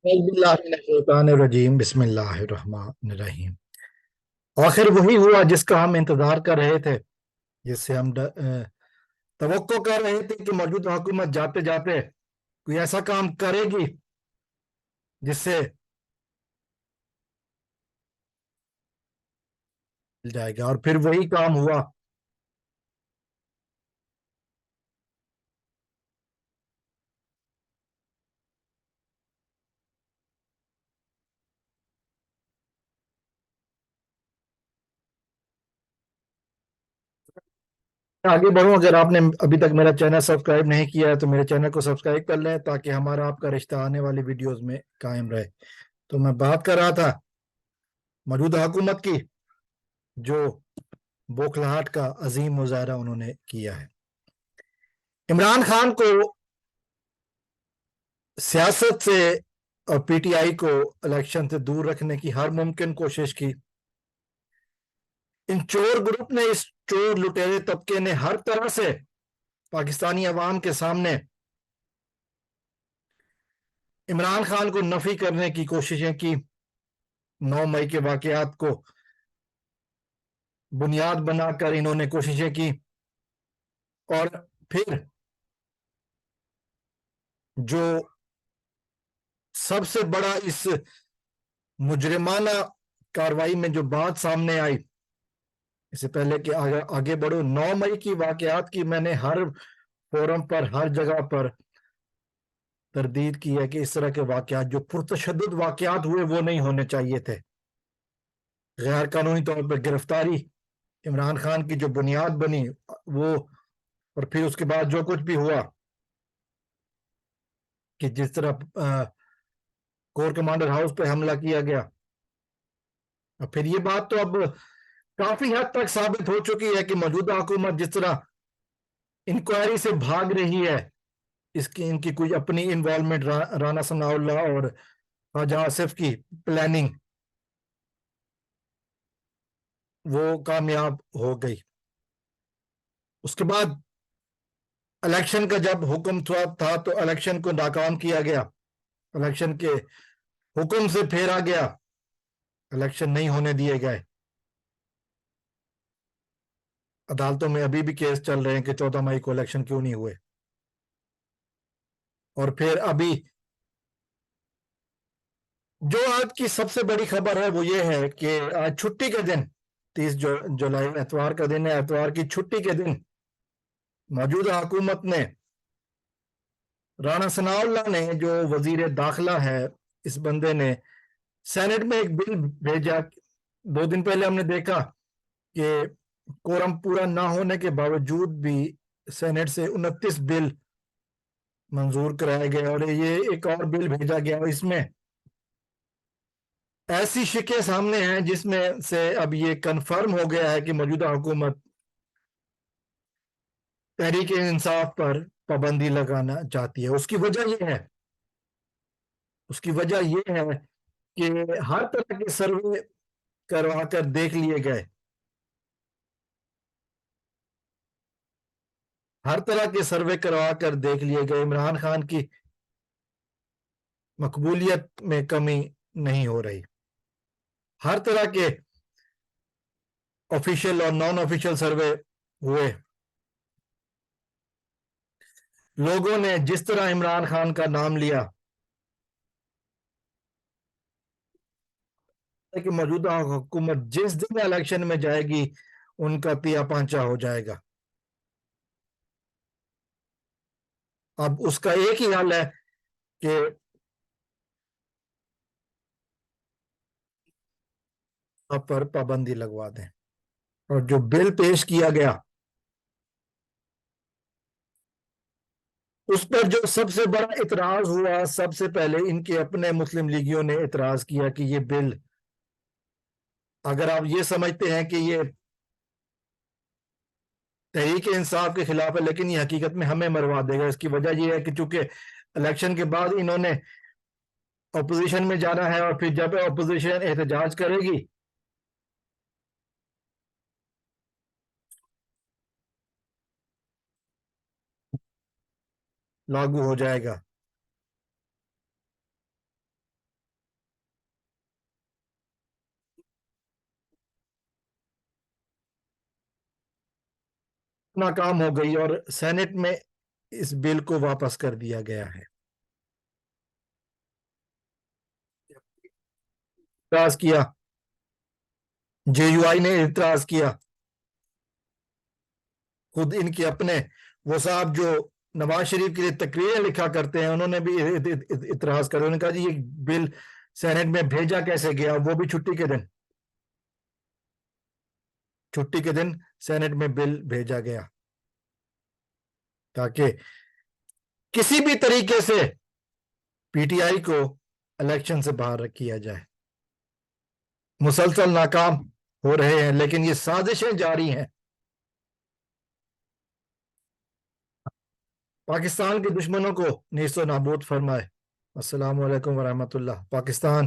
बिस्मिल्लाहिर्रहमानिर्रहीम बिस्मिल्लाहिर्रहमानिर्रहीम। आखिर वही हुआ जिसका हम इंतजार कर रहे थे, जिससे हम तवक्को कर रहे थे कि मौजूदा हुकूमत जाते जाते कोई ऐसा काम करेगी जिससे मिल जाएगा, और फिर वही काम हुआ। आगे बढ़ूं, अगर आपने अभी तक मेरा चैनल सब्सक्राइब नहीं किया है तो मेरे चैनल को सब्सक्राइब कर लें, ताकि हमारा आपका रिश्ता आने वाली वीडियोस में कायम रहे। तो मैं बात कर रहा था मौजूदा हुकूमत की, जो बौखलाहट का अजीम मुजाहरा उन्होंने किया है। इमरान खान को सियासत से और पीटीआई को इलेक्शन से दूर रखने की हर मुमकिन कोशिश की। इन चोर ग्रुप ने, इस चोर लुटेरे तबके ने हर तरह से पाकिस्तानी अवाम के सामने इमरान खान को नफी करने की कोशिशें की। 9 मई के वाकयात को बुनियाद बनाकर इन्होंने कोशिशें की, और फिर जो सबसे बड़ा इस मुजरिमाना कार्रवाई में जो बात सामने आई, इससे पहले कि आगे बढ़ो, 9 मई की वाकयात की मैंने हर फोरम पर, हर जगह पर तरदीद की है कि इस तरह के वाकयात, जो पुरतशद्दुद वाकयात हुए, वो नहीं होने चाहिए थे। गैर कानूनी तौर पर गिरफ्तारी इमरान खान की जो बुनियाद बनी वो, और फिर उसके बाद जो कुछ भी हुआ, कि जिस तरह कोर कमांडर हाउस पे हमला किया गया, और फिर ये बात तो अब काफी हद तक साबित हो चुकी है कि मौजूदा हुकूमत जिस तरह इंक्वायरी से भाग रही है, इसकी इनकी कोई अपनी इन्वॉल्वमेंट, राना सनाउल्लाह और ख्वाजा आसिफ की प्लानिंग, वो कामयाब हो गई। उसके बाद इलेक्शन का जब हुक्म था तो इलेक्शन को नाकाम किया गया, इलेक्शन के हुक्म से फेरा गया, इलेक्शन नहीं होने दिए गए। अदालतों में अभी भी केस चल रहे हैं कि 14 मई को इलेक्शन क्यों नहीं हुए। और फिर अभी जो आज की सबसे बड़ी खबर है वो ये है कि आज छुट्टी के दिन, 30 जुलाई एतवार का दिन है, एतवार की छुट्टी के दिन मौजूदा हुकूमत ने, राना सनाउल्लाह ने, जो वजीर दाखिला है, इस बंदे ने सेनेट में एक बिल भेजा। 2 दिन पहले हमने देखा कि कोरम पूरा ना होने के बावजूद भी सेनेट से 29 बिल मंजूर कराए गए, और ये एक और बिल भेजा गया, इसमें ऐसी शिकें सामने हैं जिसमें से अब ये कंफर्म हो गया है कि मौजूदा हुकूमत तहरीक इंसाफ पर पाबंदी लगाना चाहती है। उसकी वजह यह है कि हर तरह के सर्वे करवा कर देख लिए गए, हर तरह के सर्वे करवा कर देख लिए गए, इमरान खान की मकबूलियत में कमी नहीं हो रही। हर तरह के ऑफिशियल और नॉन ऑफिशियल सर्वे हुए, लोगों ने जिस तरह इमरान खान का नाम लिया कि मौजूदा हुकूमत जिस दिन इलेक्शन में जाएगी उनका पिया पांचा हो जाएगा। अब उसका एक ही हल है कि आप पर पाबंदी लगवा दें। और जो बिल पेश किया गया, उस पर जो सबसे बड़ा इतराज हुआ, सबसे पहले इनके अपने मुस्लिम लीगियों ने इतराज किया कि ये बिल, अगर आप ये समझते हैं कि ये तहरीक इंसाफ के खिलाफ है, लेकिन ये हकीकत में हमें मरवा देगा। इसकी वजह यह है कि चूंकि इलेक्शन के बाद इन्होंने अपोजिशन में जाना है, और फिर जब अपोजिशन एहतजाज करेगी लागू हो जाएगा। ناکام ہو گئی اور سینٹ میں اس بل کو واپس کر دیا گیا ہے. اعتراض کیا, جے یو آئی نے اعتراض کیا, خود ان کے اپنے وہ صاحب جو نواز شریف کے لیے تقریریں لکھا کرتے ہیں انہوں نے بھی اعتراض کر, انہوں نے کہا جی یہ بل سینٹ میں بھیجا کیسے گیا, وہ بھی چھٹی کے دن, چھٹی کے دن سینٹ میں بل بھیجا گیا تاکہ کسی بھی طریقے سے پی ٹی آئی کو الیکشن سے باہر کیا جائے. مسلسل ناکام ہو رہے ہیں لیکن یہ سازشیں جاری ہیں. پاکستان کے دشمنوں کو نیست و نابود فرمائے. السلام علیکم ورحمۃ اللہ. پاکستان